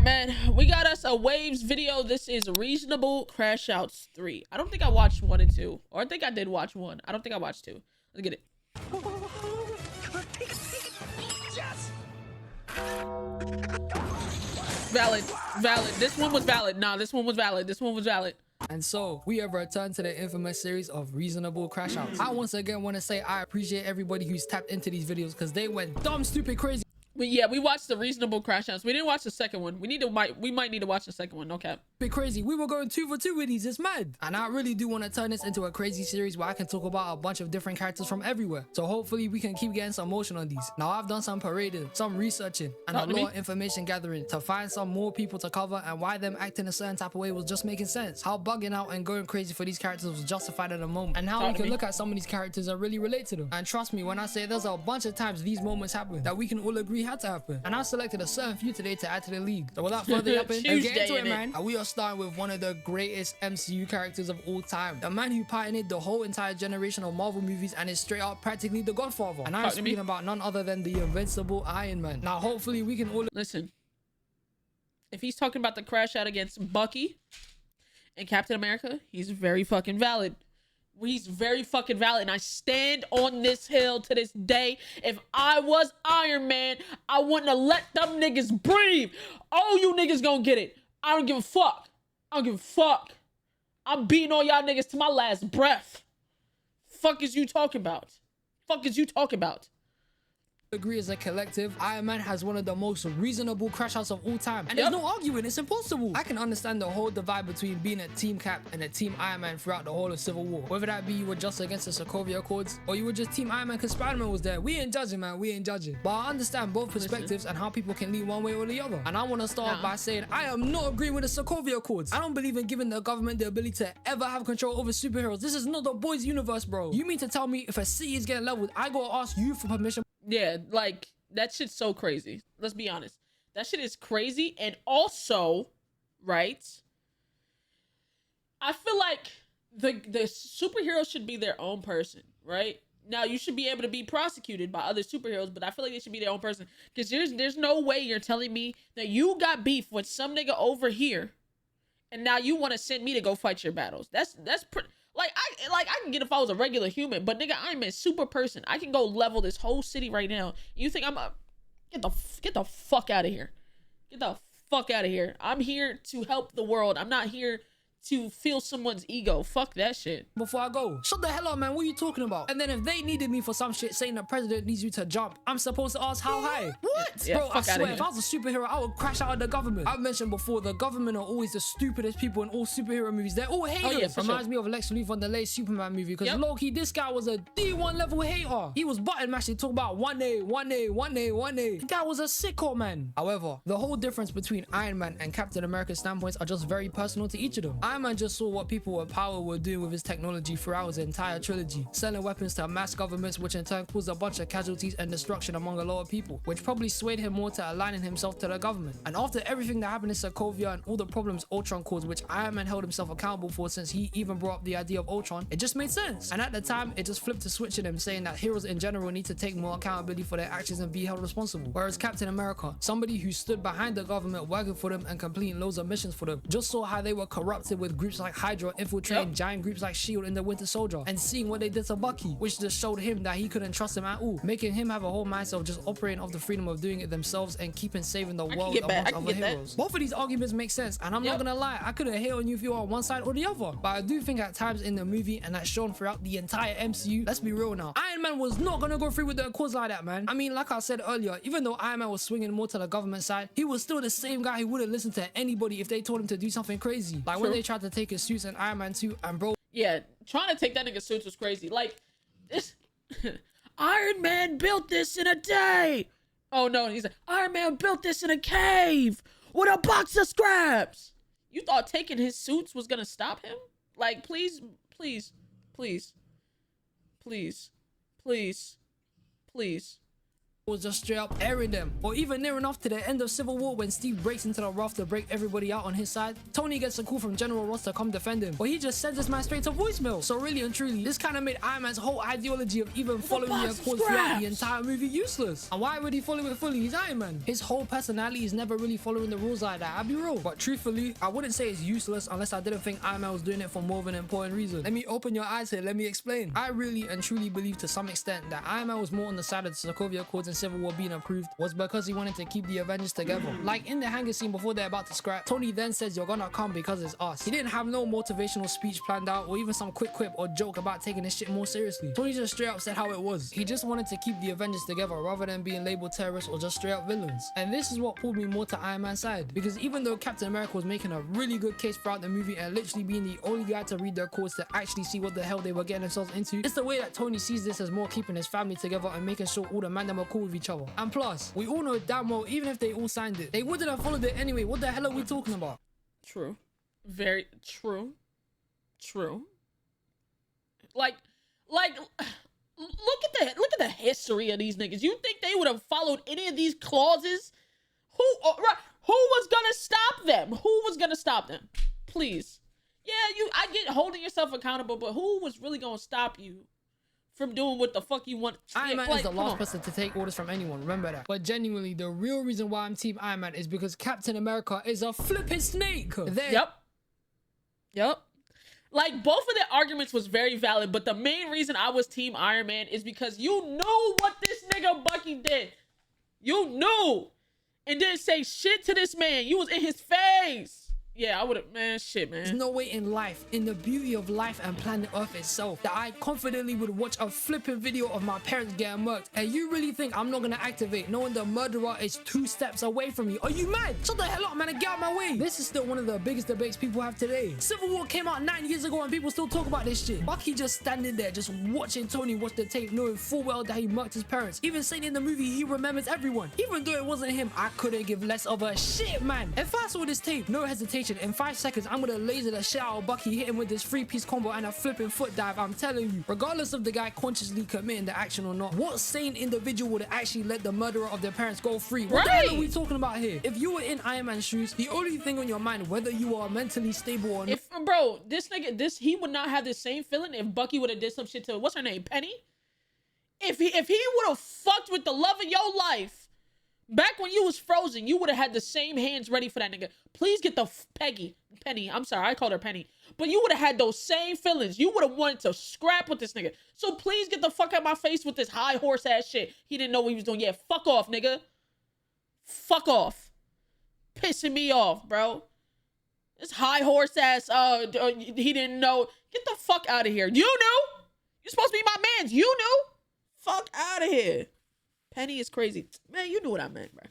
man, we got us a Waves video. This is Reasonable Crashouts 3. I don't think I watched 1 and 2, or I think I did watch 1. I don't think I watched 2. Let's get it. Valid. This one was valid. Nah, this one was valid. And so we have returned to the infamous series of Reasonable Crashouts. I once again want to say I appreciate everybody who's tapped into these videos because they went dumb, stupid, crazy. But yeah, we watched the Reasonable Crashouts. We didn't watch the second one. We might need to watch the second one. No cap. Bit crazy. We were going 2 for 2 with these. It's mad. And I really do want to turn this into a crazy series where I can talk about a bunch of different characters from everywhere. So hopefully we can keep getting some motion on these. Now I've done some parading, some researching, and a lot of information gathering to find some more people to cover and why them acting a certain type of way was just making sense. How bugging out and going crazy for these characters was justified at the moment. And how we can look at some of these characters and really relate to them. And trust me when I say there's a bunch of times these moments happen that we can all agree had to happen. And I selected a certain few today to add to the league. So without further ado, let's get into it, man. And we are starting with one of the greatest MCU characters of all time. The man who pioneered the whole entire generation of Marvel movies and is straight up practically the Godfather. And I'm speaking about none other than the Invincible Iron Man. Now hopefully we can all listen. If he's talking about the crash out against Bucky and Captain America, he's very fucking valid. He's very fucking valid, and I stand on this hill to this day. If I was Iron Man, I wouldn't have let them niggas breathe. Oh, you niggas gonna get it. I don't give a fuck. I don't give a fuck. I'm beating all y'all niggas to my last breath. Fuck is you talking about? Agree as a collective, Iron Man has one of the most reasonable crashouts of all time. And there's no arguing, it's impossible. I can understand the whole divide between being a team Cap and a team Iron Man throughout the whole of Civil War. Whether that be you were just against the Sokovia Accords or you were just team Iron Man because Spider-Man was there. We ain't judging, man, we ain't judging. But I understand both perspectives and how people can lean one way or the other. And I want to start by saying I am not agreeing with the Sokovia Accords. I don't believe in giving the government the ability to ever have control over superheroes. This is not the boys universe, bro. You mean to tell me if a city is getting leveled, I gotta ask you for permission? Yeah, like, that shit's so crazy. Let's be honest. That shit is crazy. And also, right, I feel like the superheroes should be their own person, right? Now, you should be able to be prosecuted by other superheroes, but I feel like they should be their own person. Because there's no way you're telling me that you got beef with some nigga over here, and now you want to send me to go fight your battles. That's pretty... Like I can get if I was a regular human, but nigga, I'm a super person. I can go level this whole city right now. You think I'm a... Get the fuck out of here. Get the fuck out of here. I'm here to help the world. I'm not here to feel someone's ego. Fuck that shit. Before I go, shut the hell up, man. What are you talking about? And then if they needed me for some shit saying the president needs you to jump, I'm supposed to ask how high? What? Yeah, bro, I swear, if I was a superhero, I would crash out of the government. I've mentioned before, the government are always the stupidest people in all superhero movies. They're all haters. Oh, yeah, Reminds me of Lex Luthor on the late Superman movie, because low-key, this guy was a D1 level hater. He was button mashing, talking about 1A. The guy was a sicko, man. However, the whole difference between Iron Man and Captain America's standpoints are just very personal to each of them. Iron Man just saw what people with power were doing with his technology throughout his entire trilogy, selling weapons to mass governments, which in turn caused a bunch of casualties and destruction among a lot of people, which probably swayed him more to aligning himself to the government. And after everything that happened in Sokovia and all the problems Ultron caused, which Iron Man held himself accountable for since he even brought up the idea of Ultron, it just made sense. And at the time, it just flipped a switch in him, saying that heroes in general need to take more accountability for their actions and be held responsible. Whereas Captain America, somebody who stood behind the government working for them and completing loads of missions for them, just saw how they were corrupted with groups like Hydra infiltrating giant groups like S.H.I.E.L.D. in the Winter Soldier, and seeing what they did to Bucky, which just showed him that he couldn't trust him at all, making him have a whole mindset of just operating off the freedom of doing it themselves and keeping saving the world amongst other heroes. Both of these arguments make sense, and I'm not gonna lie, I couldn't hate on you if you were on one side or the other, but I do think at times in the movie, and that's shown throughout the entire MCU, let's be real now, Iron Man was not gonna go through with the Accords like that, man. I mean, like I said earlier, even though Iron Man was swinging more to the government side, he was still the same guy who wouldn't listen to anybody if they told him to do something crazy. Like when they tried to take his suits in Iron Man 2, and bro, yeah, trying to take that nigga's suits was crazy. Like, this Iron Man built this in a day. Oh no, he's like, Iron Man built this in a cave with a box of scraps. You thought taking his suits was gonna stop him? Like, please. was just straight up airing them, or even near enough to the end of Civil War when Steve breaks into the raft to break everybody out on his side. Tony gets a call from General Ross to come defend him, but he just sends this man straight to voicemail. So really and truly, this kind of made Iron Man's whole ideology of even following their course throughout the entire movie useless. And why would he follow it fully? He's Iron Man. His whole personality is never really following the rules like that, I'll be real. But truthfully, I wouldn't say it's useless unless I didn't think Iron Man was doing it for more of an important reason. Let me open your eyes here, let me explain. I really and truly believe to some extent that Iron Man was more on the side of the Sokovia Accords and Civil War being approved was because he wanted to keep the Avengers together. Like in the hangar scene before they're about to scrap, Tony then says, "You're gonna come because it's us." He didn't have no motivational speech planned out or even some quick quip or joke about taking this shit more seriously. Tony just straight up said how it was. He just wanted to keep the Avengers together rather than being labeled terrorists or just straight up villains. And this is what pulled me more to Iron Man's side, because even though Captain America was making a really good case throughout the movie and literally being the only guy to read their codes to actually see what the hell they were getting themselves into, it's the way that Tony sees this as more keeping his family together and making sure all the man them are cool with each other. And plus, we all know damn well, even if they all signed it, they wouldn't have followed it anyway. What the hell are we talking about? True. Very true. True. Like look at the history of these niggas. You think they would have followed any of these clauses? Who was gonna stop them? Who was gonna stop them? Please. Yeah, I get holding yourself accountable, but who was really gonna stop you from doing what the fuck you want? Iron Man is the last person to take orders from anyone, remember that. But genuinely, the real reason why I'm Team Iron Man is because Captain America is a flipping snake. Yep. Like, both of their arguments was very valid, but the main reason I was Team Iron Man is because you knew what this nigga Bucky did. You knew. And didn't say shit to this man. You was in his face. Yeah, I would have, man, shit, man. There's no way in life, in the beauty of life and planet Earth itself, that I confidently would watch a flipping video of my parents getting murked. And you really think I'm not gonna activate knowing the murderer is 2 steps away from me? Are you mad? Shut the hell up, man, and get out of my way. This is still one of the biggest debates people have today. Civil War came out 9 years ago and people still talk about this shit. Bucky just standing there, just watching Tony watch the tape, knowing full well that he murked his parents. Even saying in the movie he remembers everyone. Even though it wasn't him, I couldn't give less of a shit, man. If I saw this tape, no hesitation, in 5 seconds, I'm gonna laser the shit out of Bucky, hit him with this 3-piece combo and a flipping foot dive. I'm telling you, regardless of the guy consciously committing the action or not, what sane individual would actually let the murderer of their parents go free? What the hell are we talking about here? If you were in Iron Man's shoes, the only thing on your mind, whether you are mentally stable or not— bro, this nigga, he would not have the same feeling if Bucky would have did some shit to, what's her name, Penny? If he would have fucked with the love of your life back when you was frozen, you would have had the same hands ready for that nigga. Please get the Penny. I'm sorry, I called her Penny. But you would have had those same feelings. You would have wanted to scrap with this nigga. So please get the fuck out my face with this high horse ass shit. He didn't know what he was doing. Yeah, fuck off, nigga. Fuck off. Pissing me off, bro. This high horse ass, he didn't know. Get the fuck out of here. You knew? You're supposed to be my mans. You knew? Fuck out of here. Penny is crazy. Man, you knew what I meant, bro.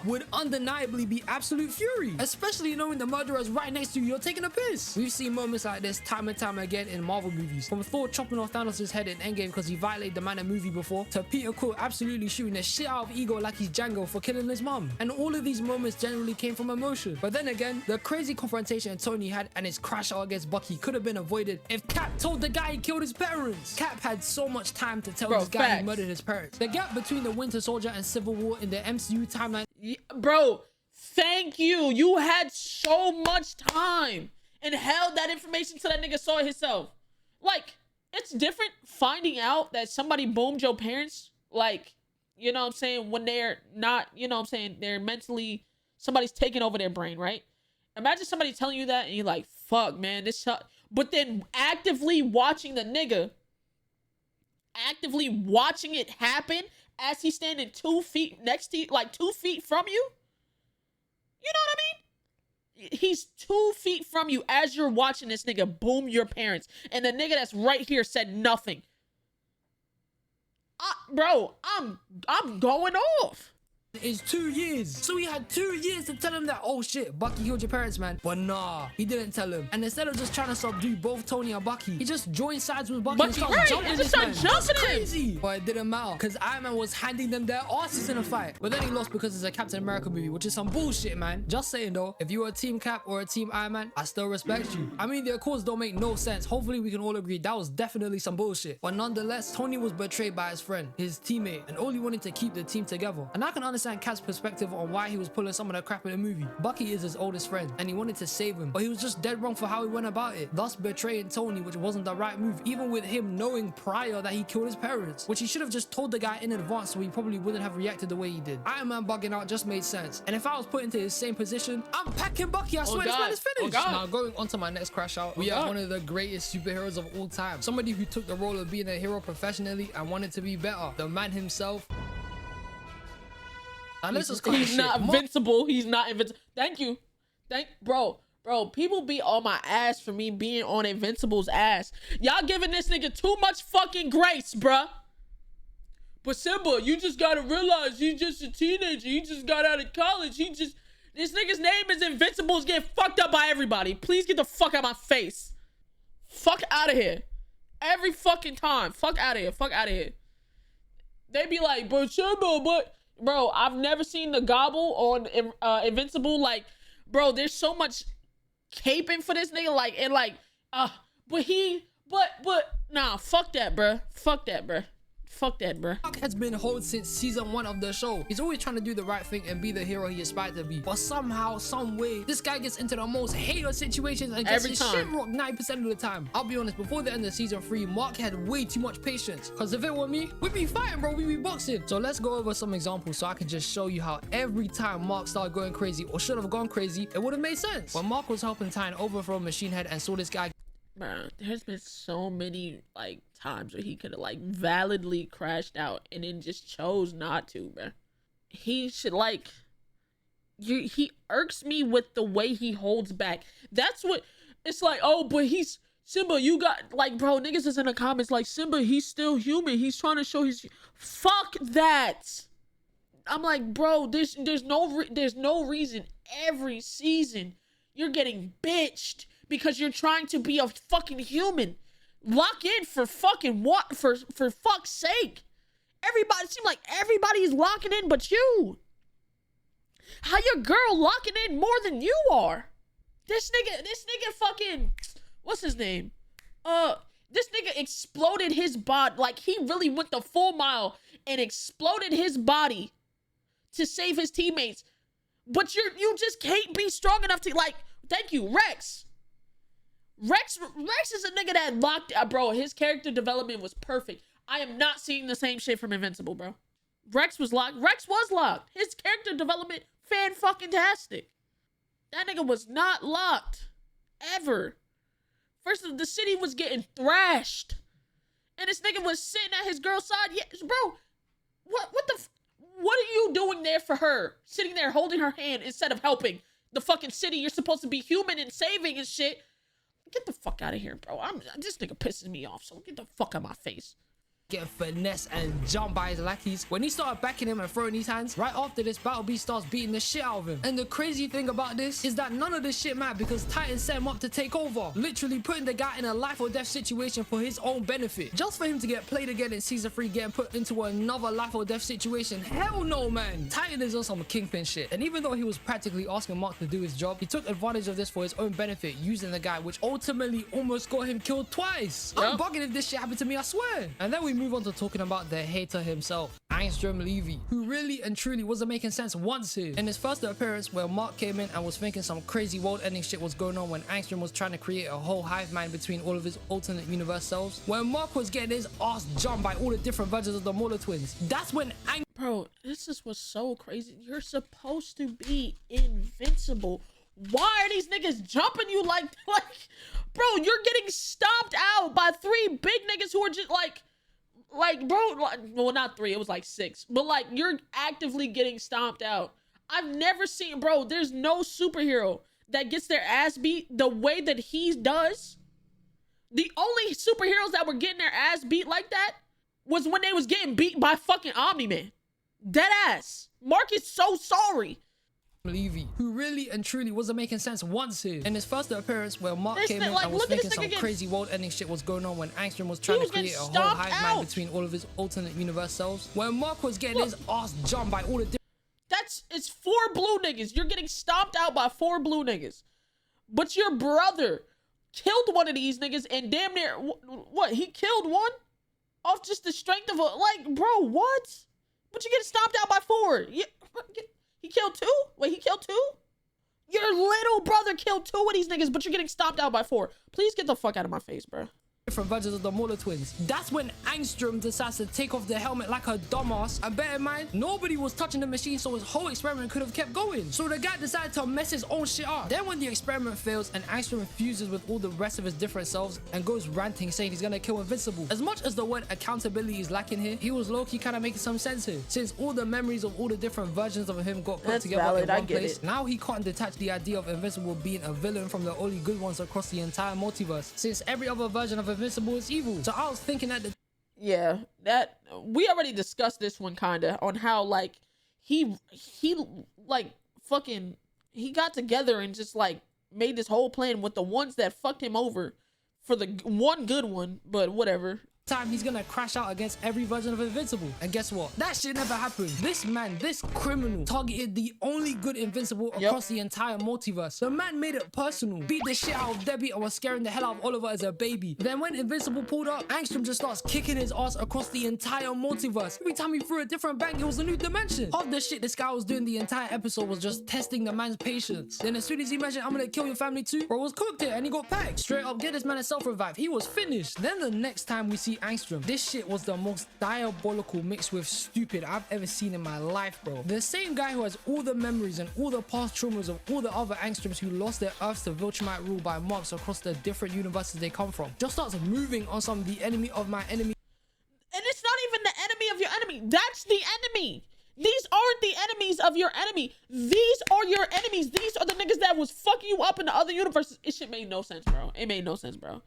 Would undeniably be absolute fury, especially knowing the murderer's right next to you. You're taking a piss. We've seen moments like this time and time again in Marvel movies, from Thor chopping off Thanos' head in Endgame because he violated the man in movie before, to Peter Quill absolutely shooting the shit out of Ego like he's Django for killing his mom. And all of these moments generally came from emotion. But then again, the crazy confrontation Tony had and his crash out against Bucky could have been avoided if Cap told the guy he killed his parents. Cap had so much time to tell this guy he murdered his parents. The gap between the Winter Soldier and Civil War in the MCU timeline— bro, thank you. You had so much time and held that information till that nigga saw it himself. Like, it's different finding out that somebody boomed your parents, like, you know what I'm saying, when they're not, you know what I'm saying, they're mentally, somebody's taking over their brain, right? Imagine somebody telling you that and you're like, fuck, man, this sucks. But then actively watching the nigga, actively watching it happen as he's standing 2 feet next to you, like 2 feet from you. You know what I mean? He's 2 feet from you as you're watching this nigga boom your parents. And the nigga that's right here said nothing. Bro, I'm going off. is 2 years. So he had 2 years to tell him that, oh shit, Bucky killed your parents, man. But nah, he didn't tell him. And instead of just trying to subdue both Tony and Bucky, he just joined sides with Bucky and started jumping this man. That's crazy. But it didn't matter, because Iron Man was handing them their asses in a fight. But then he lost because it's a Captain America movie, which is some bullshit, man. Just saying though, if you were a Team Cap or a Team Iron Man, I still respect you. I mean, their cause don't make no sense. Hopefully we can all agree that was definitely some bullshit. But nonetheless, Tony was betrayed by his friend, his teammate, and only wanted to keep the team together. And I can understand Cap's perspective on why he was pulling some of the crap in the movie. Bucky is his oldest friend, and he wanted to save him, but he was just dead wrong for how he went about it, thus betraying Tony, which wasn't the right move, even with him knowing prior that he killed his parents, which he should have just told the guy in advance, so he probably wouldn't have reacted the way he did. Iron Man bugging out just made sense, and if I was put into his same position, I'm packing Bucky. I swear this man is finished. Now going on to my next crash out, we have one of the greatest superheroes of all time, somebody who took the role of being a hero professionally and wanted to be better, the man himself. He's not invincible. He's not invincible. Thank you. Bro, people be on my ass for me being on Invincible's ass. Y'all giving this nigga too much fucking grace, bruh. But Simba, you just gotta realize he's just a teenager. He just got out of college. This nigga's name is Invincible. Is getting fucked up by everybody. Please get the fuck out of my face. Fuck out of here. Every fucking time. Fuck out of here. Fuck out of here. They be like, but Simba, but... Bro, I've never seen the gobble on Invincible. Like, bro, there's so much caping for this nigga. Like, and like, nah, fuck that, bro. Fuck that, bro. Fuck that, bro. Buck has been hold since season 1 of the show. He's always trying to do the right thing and be the hero he aspired to be. But somehow, some way, this guy gets into the most hater situations and gets his shit rocked 90% of the time. I'll be honest, before the end of season 3, Mark had way too much patience. Cause if it were me, we'd be fighting, bro. We'd be boxing. So let's go over some examples so I can just show you how every time Mark started going crazy or should have gone crazy, it would have made sense. When Mark was helping Tyne overthrow Machine Head and saw this guy. Bro, there's been so many like times where he could have like validly crashed out and then just chose not to, bro. He should like he irks me with the way he holds back. That's what it's like. Oh, but he's Simba, you got like, bro, niggas is in the comments like, Simba, he's still human. He's trying to show his fuck that. I'm like, bro, there's no reason every season you're getting bitched because you're trying to be a fucking human. Lock in for fucking what? For fuck's sake. Everybody, seem like everybody's locking in but you. How your girl locking in more than you are? This nigga fucking, what's his name? This nigga exploded his body. Like, he really went the full mile and exploded his body to save his teammates. But you just can't be strong enough to, like, thank you, Rex. Rex is a nigga that locked, bro, his character development was perfect. I am not seeing the same shit from Invincible, bro. Rex was locked. His character development, fan-fucking-tastic. That nigga was not locked. Ever. First, the city was getting thrashed. And this nigga was sitting at his girl's side. Yeah, bro, what are you doing there for her? Sitting there holding her hand instead of helping the fucking city. You're supposed to be human and saving and shit. Get the fuck out of here, bro. This nigga pisses me off, so get the fuck out of my face. Get finesse and jump by his lackeys. When he started backing him and throwing his hands, right after this, Battle Beast starts beating the shit out of him. And the crazy thing about this is that none of this shit mattered because Titan set him up to take over, literally putting the guy in a life or death situation for his own benefit. Just for him to get played again in season 3, getting put into another life or death situation. Hell no, man. Titan is on some kingpin shit. And even though he was practically asking Mark to do his job, he took advantage of this for his own benefit, using the guy, which ultimately almost got him killed twice. Yep. I'm bugging if this shit happened to me, I swear. And then we move on to talking about the hater himself, Angstrom Levy, who really and truly wasn't making sense once here. In his first appearance, where Mark came in and was thinking some crazy world-ending shit was going on when Angstrom was trying to create a whole hive mind between all of his alternate universe selves, when Mark was getting his ass jumped by all the different versions of the Mauler twins, that's when Bro, this was so crazy. You're supposed to be invincible. Why are these niggas jumping you like, bro, you're getting stomped out by 3 big niggas who are just like, bro, well, not 3, it was like 6, but like, you're actively getting stomped out. I've never seen, bro, there's no superhero that gets their ass beat the way that he does. The only superheroes that were getting their ass beat like that was when they was getting beat by fucking Omni-Man. Dead ass. Mark is so sorry. Levy, who really and truly wasn't making sense once here. In his first appearance where Mark came in and was thinking some crazy world-ending shit was going on when Angstrom was trying to create a whole hive mind between all of his alternate universe selves. When Mark was getting his ass jumped by all the different... It's 4 blue niggas. You're getting stomped out by 4 blue niggas. But your brother killed one of these niggas and damn near... What? He killed one? Off just the strength of a... Like, bro, what? But you get stomped out by 4. Yeah, he killed 2? Wait, he killed 2? Your little brother killed 2 of these niggas, but you're getting stomped out by 4. Please get the fuck out of my face, bro. Different versions of the Mauler twins. That's when Angstrom decides to take off the helmet like a dumbass. And bear in mind, nobody was touching the machine, so his whole experiment could have kept going. So the guy decided to mess his own shit up. Then when the experiment fails and Angstrom fuses with all the rest of his different selves and goes ranting saying he's gonna kill Invincible. As much as the word accountability is lacking here, he was low-key kind of making some sense here. Since all the memories of all the different versions of him got put together in one place, now he can't detach the idea of Invincible being a villain from the only good ones across the entire multiverse. Since every other version of Invincible is evil. So I was thinking that yeah, that we already discussed this one kinda on how like he like fucking he got together and just like made this whole plan with the ones that fucked him over for the one good one, but whatever. Time he's gonna crash out against every version of Invincible. And guess what? That shit never happened. This man, this criminal, targeted the only good Invincible across the entire multiverse. The man made it personal, beat the shit out of Debbie and was scaring the hell out of Oliver as a baby. Then when Invincible pulled up, Angstrom just starts kicking his ass across the entire multiverse. Every time he threw a different bang, it was a new dimension. Half the shit this guy was doing the entire episode was just testing the man's patience. Then as soon as he mentioned, I'm gonna kill your family too, bro was cooked it and he got packed. Straight up, get this man a self-revive. He was finished. Then the next time we see Angstrom, this shit was the most diabolical mixed with stupid I've ever seen in my life, bro. The same guy who has all the memories and all the past traumas of all the other Angstroms who lost their Earths to Viltrumite rule by marks across the different universes they come from, just starts moving on some the enemy of my enemy. And it's not even the enemy of your enemy. That's the enemy. These aren't the enemies of your enemy. These are your enemies. These are the niggas that was fucking you up in the other universes. It shit made no sense, bro. It made no sense, bro.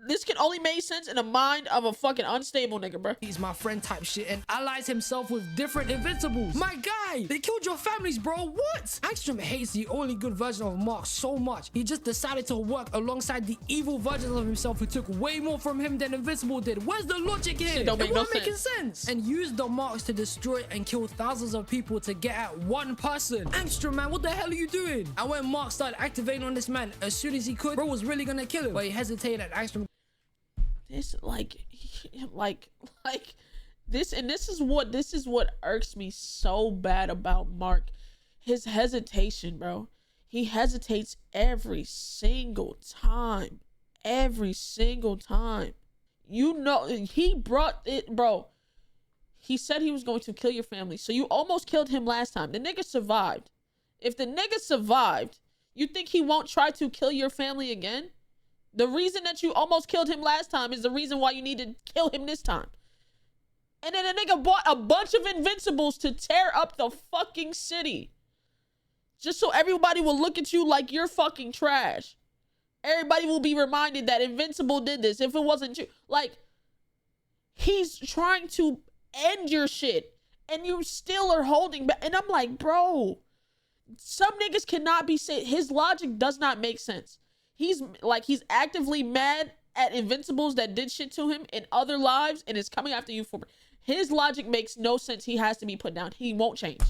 This can only make sense in the mind of a fucking unstable nigga, bro. He's my friend type shit and allies himself with different Invincibles. My guy, they killed your families, bro. What? Angstrom hates the only good version of Mark so much, he just decided to work alongside the evil versions of himself who took way more from him than Invincible did. Where's the logic here? It don't make no sense. Making sense. And used the marks to destroy and kill thousands of people to get at one person. Angstrom, man, what the hell are you doing? And when Mark started activating on this man as soon as he could, bro was really gonna kill him, but he hesitated at Angstrom. This this is what irks me so bad about Mark. His hesitation, bro. He hesitates every single time. Every single time. You know, he brought it, bro. He said he was going to kill your family. So you almost killed him last time. The nigga survived. If the nigga survived, you think he won't try to kill your family again? The reason that you almost killed him last time is the reason why you need to kill him this time. And then a nigga bought a bunch of Invincibles to tear up the fucking city. Just so everybody will look at you like you're fucking trash. Everybody will be reminded that Invincible did this. If it wasn't you. Like, he's trying to end your shit. And you still are holding back. And I'm like, bro. Some niggas cannot be saved. His logic does not make sense. He's actively mad at Invincibles that did shit to him in other lives and is coming after you for... His logic makes no sense. He has to be put down. He won't change.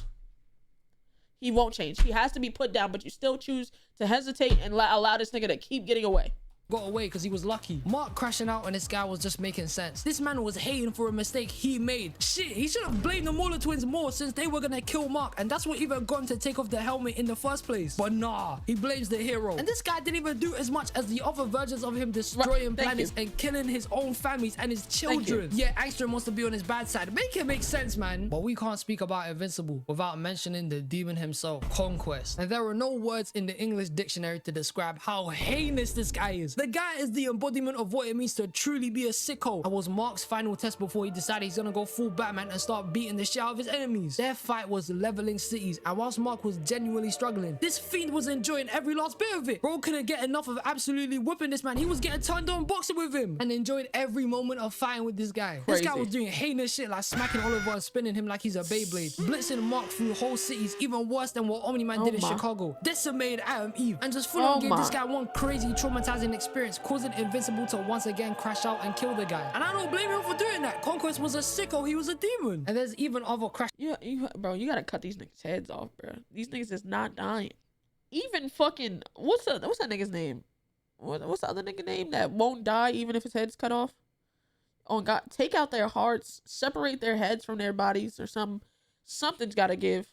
He won't change. He has to be put down, but you still choose to hesitate and allow this nigga to keep getting away. Got away because he was lucky. Mark crashing out and this guy was just making sense. This man was hating for a mistake he made. Shit, he should have blamed the Mauler twins more since they were gonna kill Mark, and that's what even got him to take off the helmet in the first place. But nah, he blames the hero. And this guy didn't even do as much as the other versions of him destroying planets and killing his own families and his children. Yeah, Angstrom wants to be on his bad side. Make it make sense, man. But we can't speak about Invincible without mentioning the demon himself, Conquest. And there are no words in the English dictionary to describe how heinous this guy is. The guy is the embodiment of what it means to truly be a sicko. That was Mark's final test before he decided he's gonna go full Batman and start beating the shit out of his enemies. Their fight was leveling cities, and whilst Mark was genuinely struggling, this fiend was enjoying every last bit of it. Bro couldn't get enough of absolutely whipping this man. He was getting turned on boxing with him and enjoyed every moment of fighting with this guy. Crazy. This guy was doing heinous shit like smacking Oliver and spinning him like he's a Beyblade, blitzing Mark through whole cities, even worse than what Omni-Man did in Chicago, decimated Adam Eve, and just full on gave this guy one crazy traumatizing experience, causing Invincible to once again crash out and kill the guy. And I don't blame him for doing that. Conquest was a sicko, he was a demon. And there's even other crash. Yeah, bro, you gotta cut these niggas' heads off, bro. These niggas is not dying. Even fucking what's that nigga's name? What's the other nigga name that won't die even if his head's cut off? Oh God, take out their hearts, separate their heads from their bodies, or something's gotta give.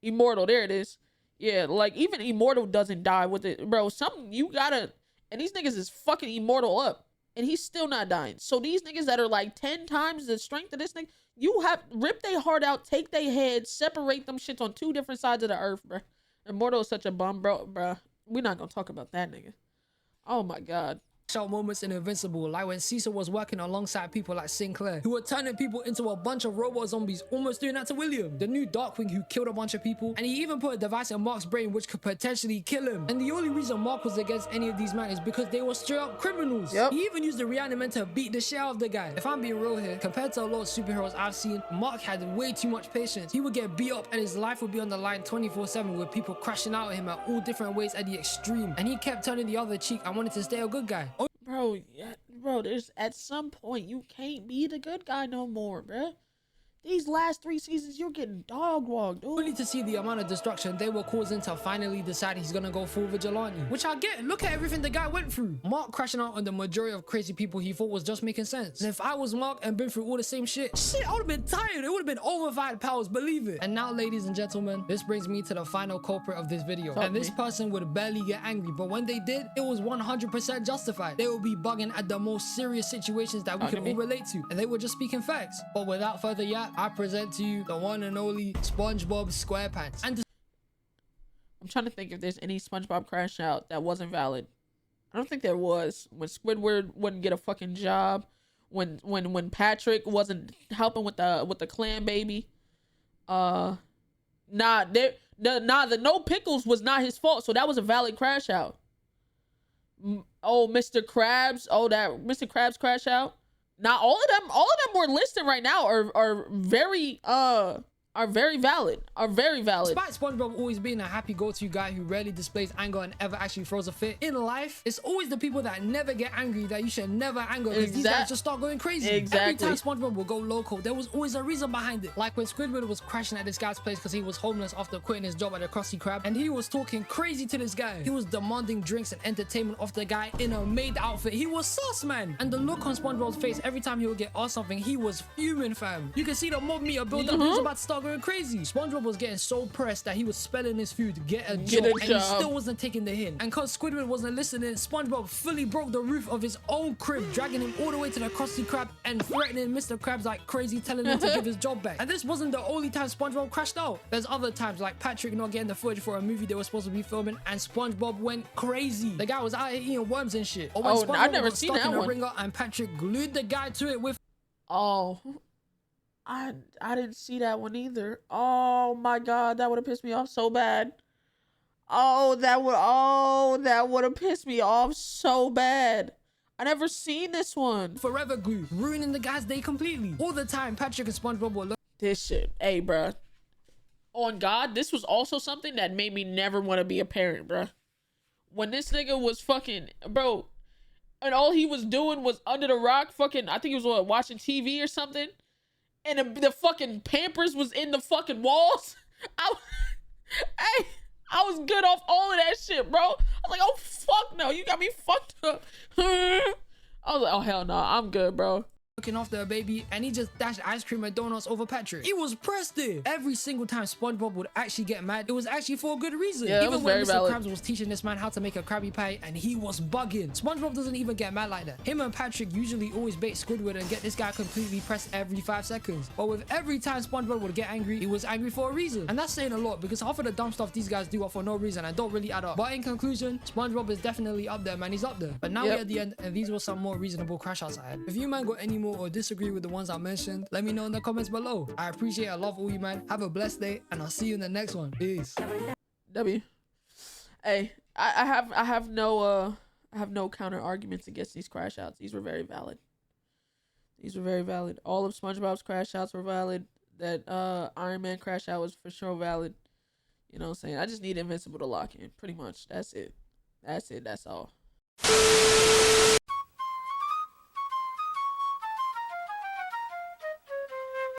Immortal, there it is. Yeah, like even Immortal doesn't die with it, bro. Something you gotta, and these niggas is fucking Immortal up, and he's still not dying. So these niggas that are like 10 times the strength of this nigga, you have rip their heart out, take their head, separate them shits on 2 different sides of the earth, bro. Immortal is such a bum, bro. We're not gonna talk about that nigga. Oh my God. Shout moments in Invincible, like when Caesar was working alongside people like Sinclair, who were turning people into a bunch of robot zombies, almost doing that to William, the new Darkwing who killed a bunch of people, and he even put a device in Mark's brain which could potentially kill him. And the only reason Mark was against any of these men is because they were straight up criminals. Yep. He even used the reanimant to beat the shit out of the guy. If I'm being real here, compared to a lot of superheroes I've seen, Mark had way too much patience. He would get beat up and his life would be on the line 24/7 with people crashing out at him at all different ways at the extreme, and he kept turning the other cheek and wanted to stay a good guy. Bro, yeah, bro, there's at some point you can't be the good guy no more, bro. These last 3 seasons, you're getting dog walked, dude. Only to see the amount of destruction they were causing to finally decide he's gonna go full vigilante. Which I get. Look at everything the guy went through. Mark crashing out on the majority of crazy people he thought was just making sense. And if I was Mark and been through all the same shit, I would have been tired. It would have been overvalued powers, believe it. And now, ladies and gentlemen, this brings me to the final culprit of this video. And this person would barely get angry, but when they did, it was 100% justified. They would be bugging at the most serious situations that we can all relate to, and they were just speaking facts. But without further yap, I present to you the one and only SpongeBob SquarePants. And I'm trying to think if there's any SpongeBob crash out that wasn't valid. I don't think there was. When Squidward wouldn't get a fucking job, when Patrick wasn't helping with the clam baby, the no pickles was not his fault, so that was a valid crash out. Oh, Mr. Krabs, that Mr. Krabs crash out. Now all of them we're listed right now are very valid. Despite SpongeBob always being a happy go-to guy who rarely displays anger and ever actually throws a fit, in life, it's always the people that never get angry that you should never anger, because these guys just start going crazy. Every time SpongeBob will go local, there was always a reason behind it. Like when Squidward was crashing at this guy's place because he was homeless after quitting his job at the Krusty Krab, and he was talking crazy to this guy. He was demanding drinks and entertainment off the guy in a maid outfit. He was sus, man. And the look on SpongeBob's face every time he would get asked something, he was fuming, fam. You can see the mob meter build up. He was about to start going crazy. SpongeBob was getting so pressed that he was spelling his food, get a job, and he still wasn't taking the hint. And cause Squidward wasn't listening, SpongeBob fully broke the roof of his own crib, dragging him all the way to the Krusty Krab and threatening Mr. Krabs like crazy, telling him to give his job back. And this wasn't the only time SpongeBob crashed out. There's other times, like Patrick not getting the footage for a movie they were supposed to be filming, and SpongeBob went crazy. The guy was out here eating worms and shit. Or when SpongeBob I've never was seen stuck that in a one. ringer and Patrick glued the guy to it with. I didn't see that one either. Oh my God, that would have pissed me off so bad. That would have pissed me off so bad. I never seen this one. Forever glue, ruining the guy's day completely. All the time, Patrick and SpongeBob were this shit. Hey, bruh. On God, this was also something that made me never want to be a parent, bruh. When this nigga was fucking, bro, and all he was doing was under the rock, fucking, I think he was watching TV or something. And the fucking Pampers was in the fucking walls. I was good off all of that shit, bro. I was like, oh, fuck no. You got me fucked up. I was like, oh, hell no. I'm good, bro. looking after a baby, and he just dashed ice cream and donuts over Patrick. He was pressed there. Every single time SpongeBob would actually get mad, it was actually for a good reason. Yeah, even when Mr. Krabs was teaching this man how to make a Krabby Patty, and he was bugging. SpongeBob doesn't even get mad like that. Him and Patrick usually always bait Squidward and get this guy completely pressed every 5 seconds. But with every time SpongeBob would get angry, he was angry for a reason. And that's saying a lot, because half of the dumb stuff these guys do are for no reason and don't really add up. But in conclusion, SpongeBob is definitely up there, man. He's up there. But now we're at the end, and these were some more reasonable crash outs I had. If you man got any more or disagree with the ones I mentioned, let me know in the comments below. I appreciate it. I love all you, man. Have a blessed day, and I'll see you in the next one. Peace. W. Hey, I have no counter arguments against these crash outs. These were very valid. All of SpongeBob's crash outs were valid. That Iron Man crash out was for sure valid. You know what I'm saying? I just need Invincible to lock in. Pretty much. That's it. That's all.